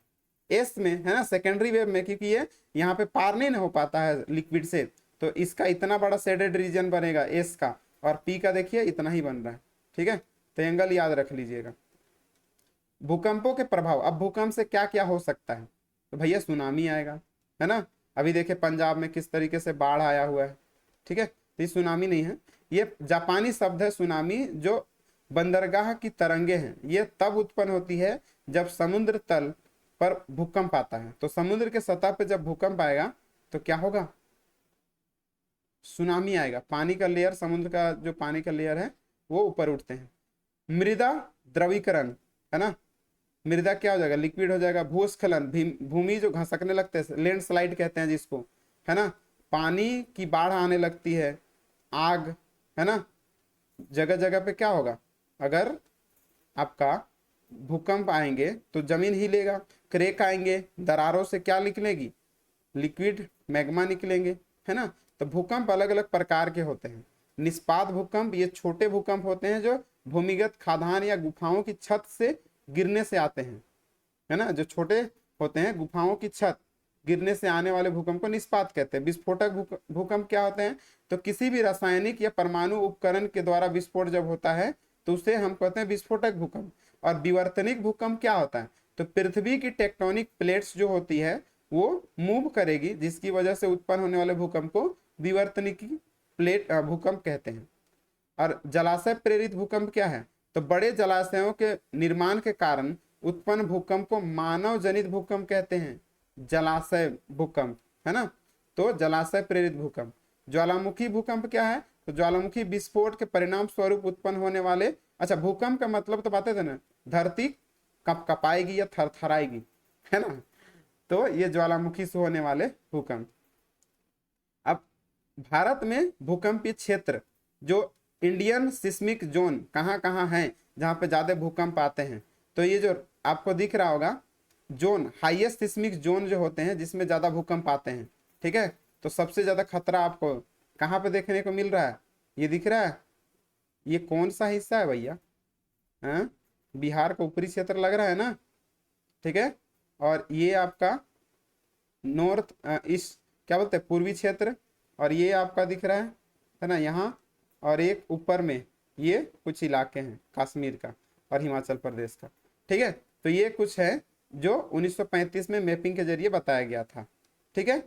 A: एस में, है ना, सेकेंडरी वेव में, क्योंकि ये यहाँ पे पार नहीं हो पाता है लिक्विड से, तो इसका इतना बड़ा शेडेड रीजन बनेगा एस का, और पी का देखिए इतना ही बन रहा है, ठीक है। तो एंगल याद रख लीजिएगा। भूकंपों के प्रभाव, अब भूकंप से क्या क्या हो सकता है, तो भैया सुनामी आएगा, है ना। अभी देखिए पंजाब में किस तरीके से बाढ़ आया हुआ है, ठीक है। तो ये सुनामी नहीं है, ये जापानी शब्द है सुनामी, जो बंदरगाह की तरंगे हैं, ये तब उत्पन्न होती है जब समुद्र तल पर भूकंप आता है। तो समुद्र के सतह पे जब भूकंप आएगा तो क्या होगा, सुनामी आएगा। पानी का लेयर, समुद्र का जो पानी का लेयर है वो ऊपर उठते हैं। मृदा द्रवीकरण, है ना, मृदा क्या हो जाएगा, लिक्विड हो जाएगा। भूस्खलन, भूमि जो घसकने लगते हैं, लैंडस्लाइड कहते हैं जिसको, है ना, पानी की बाढ़ आने लगती है। आग, है ना, जगह जगह पे क्या होगा, अगर आपका भूकंप आएंगे तो जमीन हिलेगा। क्रेक आएंगे, दरारों से क्या निकलेगी, लिक्विड मैग्मा निकलेंगे, है ना। तो भूकंप अलग अलग प्रकार के होते हैं। निष्पात भूकंप, ये छोटे भूकंप होते हैं जो भूमिगत खादान या गुफाओं की छत से गिरने से आते हैं, है ना, जो छोटे होते हैं, गुफाओं की छत गिरने से आने वाले भूकंप को निष्पात कहते हैं। विस्फोटक भूकंप क्या होते हैं, तो किसी भी रासायनिक या परमाणु उपकरण के द्वारा विस्फोट जब होता है तो उसे हम कहते हैं विस्फोटक भूकंप। और विवर्तनिक भूकंप क्या होता है, तो पृथ्वी की टेक्टोनिक प्लेट्स जो होती है वो मूव करेगी, जिसकी वजह से उत्पन्न होने वाले भूकंप को विवर्तनिक प्लेट भूकंप कहते हैं। और जलाशय प्रेरित भूकंप क्या है, तो बड़े जलाशयों के निर्माण के कारण उत्पन्न भूकंप को मानव जनित भूकंप कहते हैं, जलाशय भूकंप, है ना। तो जलाशय प्रेरित भूकंप। ज्वालामुखी भूकंप क्या है, तो ज्वालामुखी विस्फोट के परिणाम स्वरूप उत्पन्न होने वाले, अच्छा भूकंप का मतलब तो बातें थे ना, धरती कप कपाएगी या थरथराएगी, है ना, तो ये ज्वालामुखी से होने वाले भूकंप। अब भारत में भूकंपीय क्षेत्र जो इंडियन सिस्मिक जोन कहाँ कहाँ है जहाँ पे ज्यादा भूकंप आते हैं, तो ये जो आपको दिख रहा होगा जोन, हाईएस्ट सिस्मिक जोन जो होते हैं जिसमें ज्यादा भूकंप आते हैं, ठीक है। तो सबसे ज्यादा खतरा आपको कहाँ पे देखने को मिल रहा है, ये दिख रहा है, ये कौन सा हिस्सा है भैया, हाँ, बिहार का ऊपरी क्षेत्र लग रहा है ना, ठीक है। और ये आपका नॉर्थ ईस्ट क्या बोलते हैं, पूर्वी क्षेत्र। और ये आपका दिख रहा है ना यहाँ, और एक ऊपर में ये कुछ इलाके हैं कश्मीर का और हिमाचल प्रदेश का, ठीक है। तो ये कुछ है जो 1935 में मैपिंग के जरिए बताया गया था, ठीक है।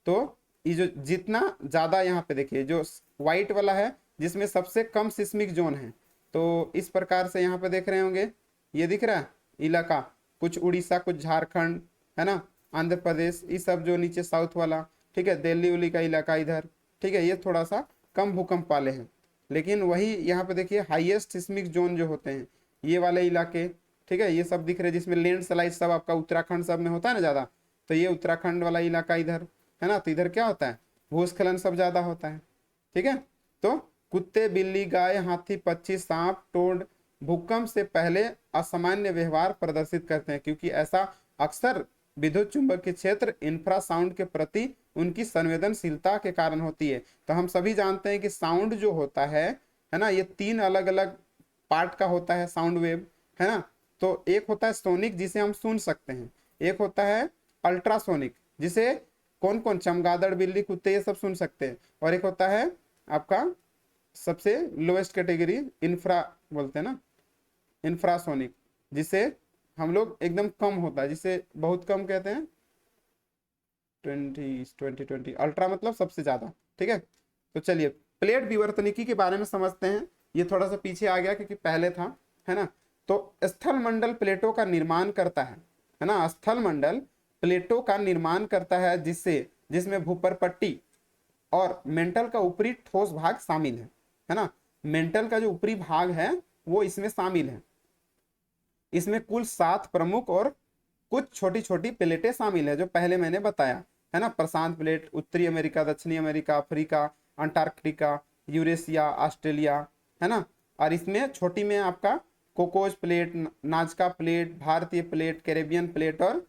A: तो ये जो जितना ज्यादा यहाँ पे देखिए जो व्हाइट वाला है जिसमें सबसे कम सिस्मिक जोन है, तो इस प्रकार से यहाँ पे देख रहे होंगे, ये दिख रहा है इलाका, कुछ उड़ीसा, कुछ झारखंड, है ना, आंध्र प्रदेश, ये सब जो नीचे साउथ वाला, ठीक है, दिल्ली उली का इलाका इधर, ठीक है, ये थोड़ा सा कम भूकंप वाले हैं। लेकिन वही यहाँ पे देखिए हाईएस्ट सिस्मिक जोन जो होते हैं ये वाले इलाके, ठीक है, ये सब दिख रहे हैं जिसमें लैंडस्लाइड सब आपका उत्तराखंड सब में होता है ना ज्यादा, तो ये उत्तराखंड वाला इलाका इधर, है ना, तो इधर क्या होता है, भूस्खलन सब ज्यादा होता है, ठीक है। तो कुत्ते, बिल्ली, गाय, हाथी, पक्षी, सांप, टोड भूकंप से पहले असामान्य व्यवहार प्रदर्शित करते हैं, क्योंकि ऐसा अक्सर विद्युत चुंबकीय क्षेत्र इंफ्रासाउंड के प्रति उनकी संवेदनशीलता के कारण होती है। तो हम सभी जानते हैं कि साउंड जो होता है ना, ये 3 अलग अलग पार्ट का होता है साउंड वेव, है ना। तो एक होता है सोनिक जिसे हम सुन सकते हैं, एक होता है अल्ट्रासोनिक जिसे कौन कौन, चमगादड़, बिल्ली, कुत्ते ये सब सुन सकते हैं, और एक होता है आपका सबसे लोएस्ट कैटेगरी इंफ्रा बोलते हैं ना, इंफ्रासोनिक, जिसे हम लोग एकदम कम होता है, जिसे बहुत कम कहते हैं 20 अल्ट्रा मतलब सबसे ज्यादा, ठीक है। तो चलिए प्लेट विवर्तनिकी के बारे में समझते हैं, ये थोड़ा सा पीछे आ गया क्योंकि पहले था, है ना। तो स्थल मंडल प्लेटों का निर्माण करता है ना, स्थल मंडल प्लेटों का निर्माण करता है जिसमें भूपरपट्टी और मेंटल का ऊपरी ठोस भाग शामिल है ना। मेंटल का जो ऊपरी भाग है वो इसमें शामिल है। इसमें कुल 7 प्रमुख और कुछ छोटी छोटी प्लेटें शामिल है जो पहले मैंने बताया, है ना, प्रशांत प्लेट, उत्तरी अमेरिका, दक्षिणी America, Africa, Antarctica, Eurasia, Australia, है ना। और इसमें छोटी में आपका कोकोज प्लेट, नाजका प्लेट, भारतीय प्लेट, कैरेबियन प्लेट और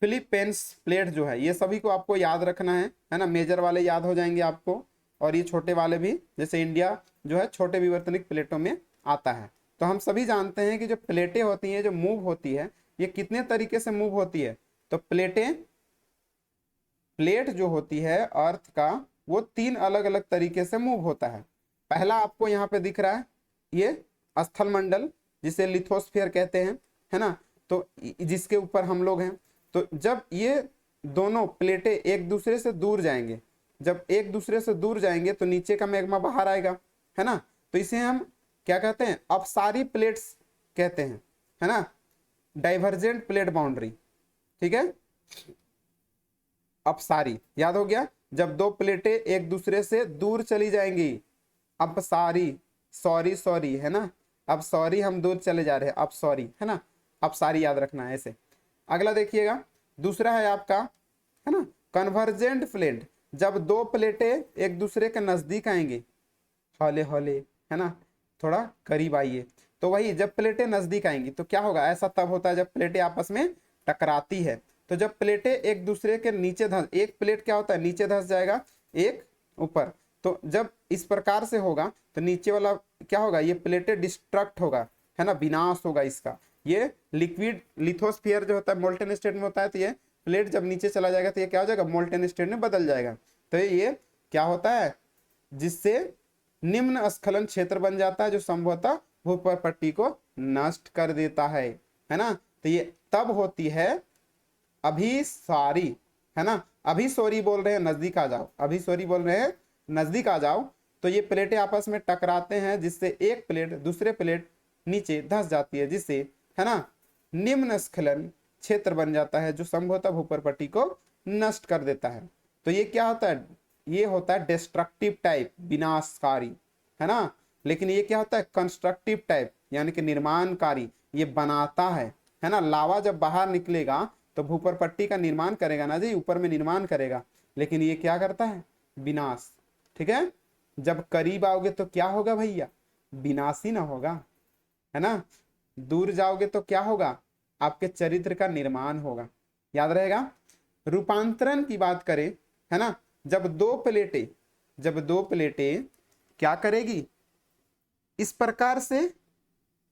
A: फिलीपींस प्लेट जो है, ये सभी को आपको याद रखना है ना। मेजर वाले याद हो जाएंगे आपको, और ये छोटे वाले भी, जैसे इंडिया जो है छोटे विवर्तनिक प्लेटों में आता है। तो हम सभी जानते हैं कि जो प्लेटें होती हैं जो मूव होती है, ये कितने तरीके से मूव होती है, तो प्लेट जो होती है अर्थ का वो 3 अलग अलग तरीके से मूव होता है। पहला आपको यहाँ पे दिख रहा है ये स्थल मंडल जिसे लिथोस्फीयर कहते हैं, है ना, तो जिसके ऊपर हम लोग हैं। तो जब ये दोनों प्लेटें एक दूसरे से दूर जाएंगे, जब एक दूसरे से दूर जाएंगे तो नीचे का मैग्मा बाहर आएगा, है ना। तो इसे हम क्या कहते हैं, अपसारी प्लेट्स कहते हैं, है ना, डाइवर्जेंट प्लेट बाउंड्री, ठीक है। अपसारी, याद हो गया, जब दो प्लेटें एक दूसरे से दूर चली जाएंगी, अपसारी, सॉरी सॉरी है ना, अब सॉरी हम दूर चले जा रहे हैं, अब सॉरी है ना, अपसारी याद रखना है ऐसे। अगला देखिएगा, दूसरा है आपका, है ना, कन्वर्जेंट प्लेट, जब दो प्लेटें एक दूसरे के नजदीक आएंगी, हौले हौले, है ना, थोड़ा करीब आइए, तो वही जब प्लेटें नजदीक आएंगी तो क्या होगा, ऐसा तब होता है जब प्लेटें आपस में टकराती है। तो जब प्लेटें एक दूसरे के नीचे धंस, एक प्लेट क्या होता है नीचे धंस जाएगा, एक ऊपर, तो जब इस प्रकार से होगा तो नीचे वाला क्या होगा, ये प्लेटें डिस्ट्रक्ट होगा, है ना, विनाश होगा इसका। ये लिक्विड लिथोस्फीयर जो होता है मोल्टेन स्टेट में होता है, तो ये प्लेट जब नीचे चला जाएगा तो ये क्या हो जाएगा, मोल्टेन स्टेट में बदल जाएगा। तो ये क्या होता है, जिससे निम्न स्खलन क्षेत्र बन जाता है जो संभवतः भूपर पट्टी को नष्ट कर देता है ना। तो ये तब होती है अभिसारी, है ना, अभी सॉरी बोल रहे हैं नजदीक आ जाओ, अभी सॉरी बोल रहे हैं नजदीक आ जाओ, तो ये प्लेटें आपस में टकराते हैं जिससे एक प्लेट दूसरे प्लेट नीचे धंस जाती है, जिससे, है ना, निम्न स्खलन क्षेत्र बन जाता है जो संभवतः भूपर पट्टी को नष्ट कर देता है। तो ये क्या होता है, ये होता है डिस्ट्रक्टिव टाइप, विनाशकारी, है ना। लेकिन ये क्या होता है, कंस्ट्रक्टिव टाइप, यानी कि निर्माणकारी, ये बनाता है ना। लावा जब बाहर निकलेगा तो भूपर पट्टी का निर्माण करेगा ना जी, ऊपर में निर्माण करेगा, लेकिन ये क्या करता है, विनाश, ठीक है। जब करीब आओगे तो क्या होगा भैया, विनाश ही ना होगा, है ना। दूर जाओगे तो क्या होगा, आपके चरित्र का निर्माण होगा, याद रहेगा। रूपांतरण की बात करें, है ना, जब दो प्लेटें क्या करेगी, इस प्रकार से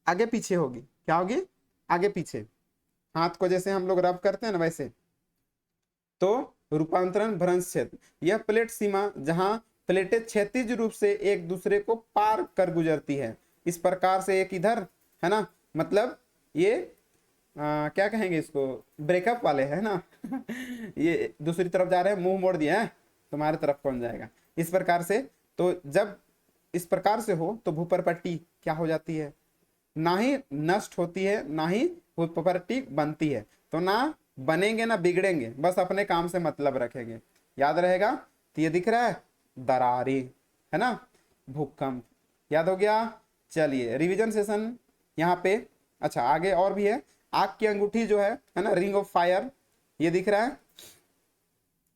A: आगे पीछे होगी, क्या होगी, आगे पीछे, हाथ को जैसे हम लोग रब करते हैं ना वैसे, तो रूपांतरण भ्रंश क्षेत्र, यह प्लेट सीमा जहां प्लेटें क्षैतिज रूप से एक दूसरे को पार कर गुजरती है, इस प्रकार से एक इधर, है ना, मतलब ये क्या कहेंगे इसको, ब्रेकअप वाले है ना ये दूसरी तरफ जा रहे हैं, मुंह मोड़ दिया है, तुम्हारे तरफ कौन जाएगा, इस प्रकार से। तो जब इस प्रकार से हो तो भूपर पट्टी क्या हो जाती है, ना ही नष्ट होती है ना ही भूपर पट्टी बनती है, तो ना बनेंगे ना बिगड़ेंगे, बस अपने काम से मतलब रखेंगे, याद रहेगा। तो ये दिख रहा है दरारें, है ना, भूकंप, याद हो गया। चलिए रिवीजन सेशन यहाँ पे, अच्छा आगे और भी है, आग की अंगूठी जो है ना, रिंग ऑफ फायर, ये दिख रहा है,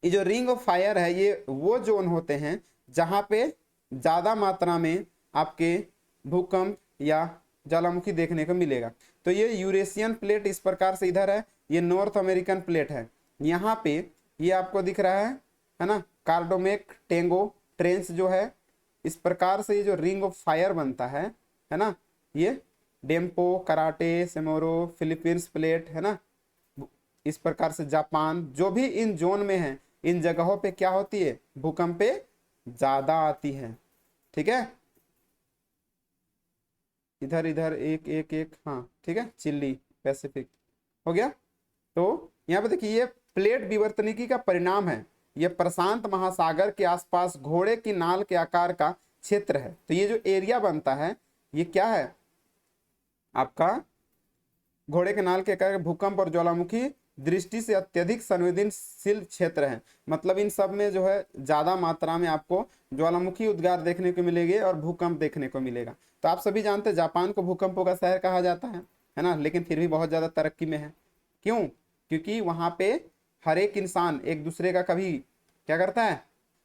A: ये जो रिंग ऑफ फायर है ये वो जोन होते हैं जहां पे ज्यादा मात्रा में आपके भूकंप या ज्वालामुखी देखने को मिलेगा। तो ये यूरेशियन प्लेट इस प्रकार से इधर है, ये नॉर्थ अमेरिकन प्लेट है, यहाँ पे ये आपको दिख रहा है ना, कार्डोमेक टेंगो ट्रेंच जो है, इस प्रकार से ये जो रिंग ऑफ फायर बनता है ना, ये डेम्पो, कराटे, सेमोरो, फिलीपींस प्लेट, है ना, इस प्रकार से जापान, जो भी इन जोन में है इन जगहों पे क्या होती है, भूकंप पे ज्यादा आती है, ठीक है। इधर इधर एक एक एक, हाँ ठीक है, चिल्ली पैसिफिक हो गया। तो यहाँ पे देखिए ये प्लेट विवर्तनिकी का परिणाम है, ये प्रशांत महासागर के आसपास घोड़े की नाल के आकार का क्षेत्र है। तो ये जो एरिया बनता है ये क्या है आपका, घोड़े के नाल के आकार का भूकंप और ज्वालामुखी दृष्टि से अत्यधिक संवेदनशील क्षेत्र है, मतलब इन सब में जो है ज्यादा मात्रा में आपको ज्वालामुखी उद्गार देखने को मिलेंगे और भूकंप देखने को मिलेगा। तो आप सभी जानते हैं जापान को भूकंपों का शहर कहा जाता है ना, लेकिन फिर भी बहुत ज्यादा तरक्की में है, क्यों, क्योंकि वहां पे हर एक इंसान एक दूसरे का कभी क्या करता है,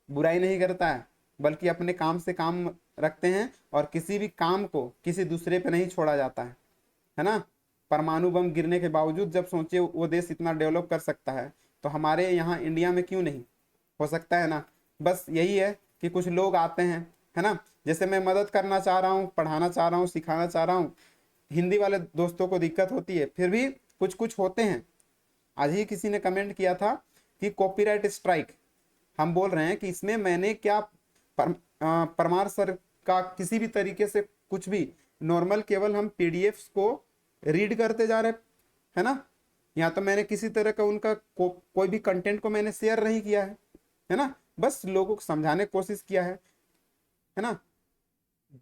A: बुराई नहीं करता है, बल्कि अपने काम से काम रखते हैं और किसी भी काम को किसी दूसरे पे नहीं छोड़ा जाता है ना। परमाणु बम गिरने के बावजूद जब सोचे वो देश इतना डेवलप कर सकता है, तो हमारे यहाँ इंडिया में क्यों नहीं हो सकता है ना। बस यही है कि कुछ लोग आते हैं, है ना, जैसे मैं मदद करना चाह रहा हूँ, पढ़ाना चाह रहा हूँ, सिखाना चाह रहा हूँ, हिंदी वाले दोस्तों को दिक्कत होती है, फिर भी कुछ कुछ होते हैं। आज ही किसी ने कमेंट किया था कि कॉपीराइट स्ट्राइक, हम बोल रहे हैं कि इसमें मैंने क्या परमार सर का किसी भी तरीके से कुछ भी, नॉर्मल केवल हम पीडीएफ्स को रीड करते जा रहे, है ना, यहाँ तो मैंने किसी तरह का उनका कोई भी कंटेंट को मैंने शेयर नहीं किया है ना, बस लोगों को समझाने की कोशिश किया है ना।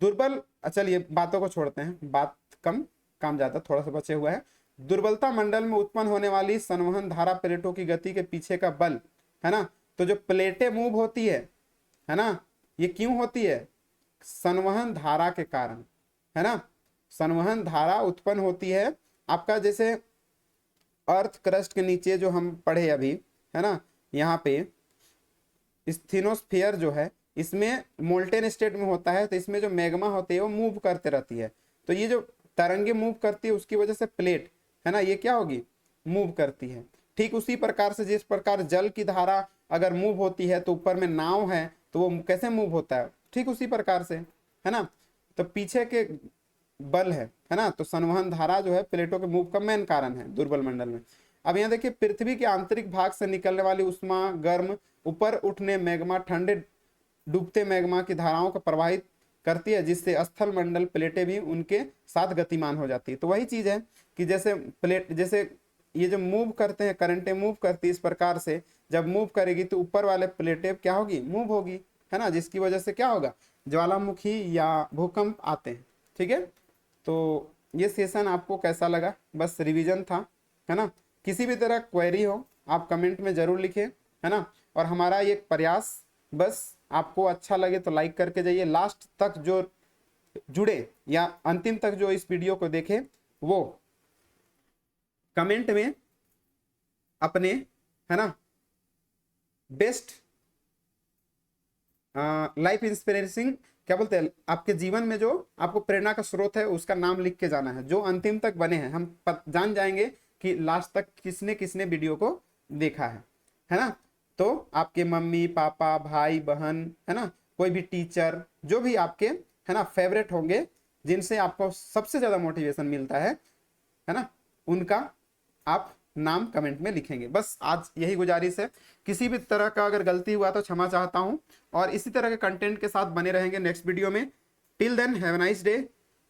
A: दुर्बल, चलिए बातों को छोड़ते हैं, बात कम काम ज्यादा थोड़ा सा बचे हुआ है। दुर्बलता मंडल में उत्पन्न होने वाली संवहन धारा प्लेटों की गति के पीछे का बल है ना। तो जो प्लेटें मूव होती है ना, ये क्यों होती है? संवहन धारा के कारण, है ना। संवहन धारा उत्पन्न होती है आपका, जैसे अर्थ क्रस्ट के नीचे जो हम पढ़े अभी, है ना, यहाँ पे स्थिनोस्फीयर जो है इसमें मोल्टेन स्टेट में होता है, तो इसमें जो मैग्मा होती है वो मूव करते रहती है। तो ये जो तरंगे मूव करती है उसकी वजह से प्लेट, है ना, ये क्या होगी? मूव करती है। ठीक उसी प्रकार से जिस प्रकार जल की धारा अगर मूव होती है तो ऊपर में नाव है तो वो कैसे मूव होता है, ठीक उसी प्रकार से, है ना। तो पीछे के बल है ना। तो संवहन धारा जो है प्लेटों के मूव का मेन कारण है दुर्बल मंडल में। अब यहाँ देखिए, पृथ्वी के आंतरिक भाग से निकलने वाली उष्मा, गर्म ऊपर उठने मैग्मा, ठंडे डूबते मैग्मा की धाराओं को प्रवाहित करती है, जिससे स्थल मंडल प्लेटें भी उनके साथ गतिमान हो जाती है। तो वही चीज है कि जैसे प्लेट, जैसे ये जो मूव करते हैं, करंटें मूव करती है, इस प्रकार से जब मूव करेगी तो ऊपर वाले प्लेटें क्या होगी? मूव होगी, है ना, जिसकी वजह से क्या होगा? ज्वालामुखी या भूकंप आते हैं। ठीक है, तो ये सेशन आपको कैसा लगा? बस रिवीजन था, है ना। किसी भी तरह क्वेरी हो आप कमेंट में जरूर लिखें, है ना। और हमारा ये प्रयास, बस आपको अच्छा लगे तो लाइक करके जाइए। लास्ट तक जो जुड़े या अंतिम तक जो इस वीडियो को देखे वो कमेंट में अपने, है ना, बेस्ट लाइफ इंस्पिरेशन क्या बोलते हैं, आपके जीवन में जो आपको प्रेरणा का स्रोत है उसका नाम लिख के जाना है। जो अंतिम तक बने हैं हम जान जाएंगे कि लास्ट तक किसने किसने वीडियो को देखा है ना। तो आपके मम्मी पापा भाई बहन, है ना, कोई भी टीचर, जो भी आपके, है ना, फेवरेट होंगे, जिनसे आपको सबसे ज्यादा मोटिवेशन मिलता है ना, उनका आप नाम कमेंट में लिखेंगे। बस आज यही गुजारिश है। किसी भी तरह का अगर गलती हुआ तो क्षमा चाहता हूं, और इसी तरह के कंटेंट के साथ बने रहेंगे नेक्स्ट वीडियो में। Till then have a nice day.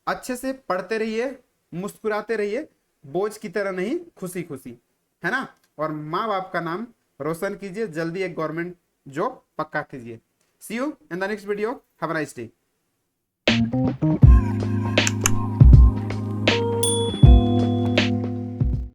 A: अच्छे से पढ़ते रहिए, मुस्कुराते रहिए, बोझ की तरह नहीं, खुशी खुशी, है ना। और माँ बाप का नाम रोशन कीजिए, जल्दी एक गवर्नमेंट जॉब पक्का कीजिए। See you in the next video, have a nice day.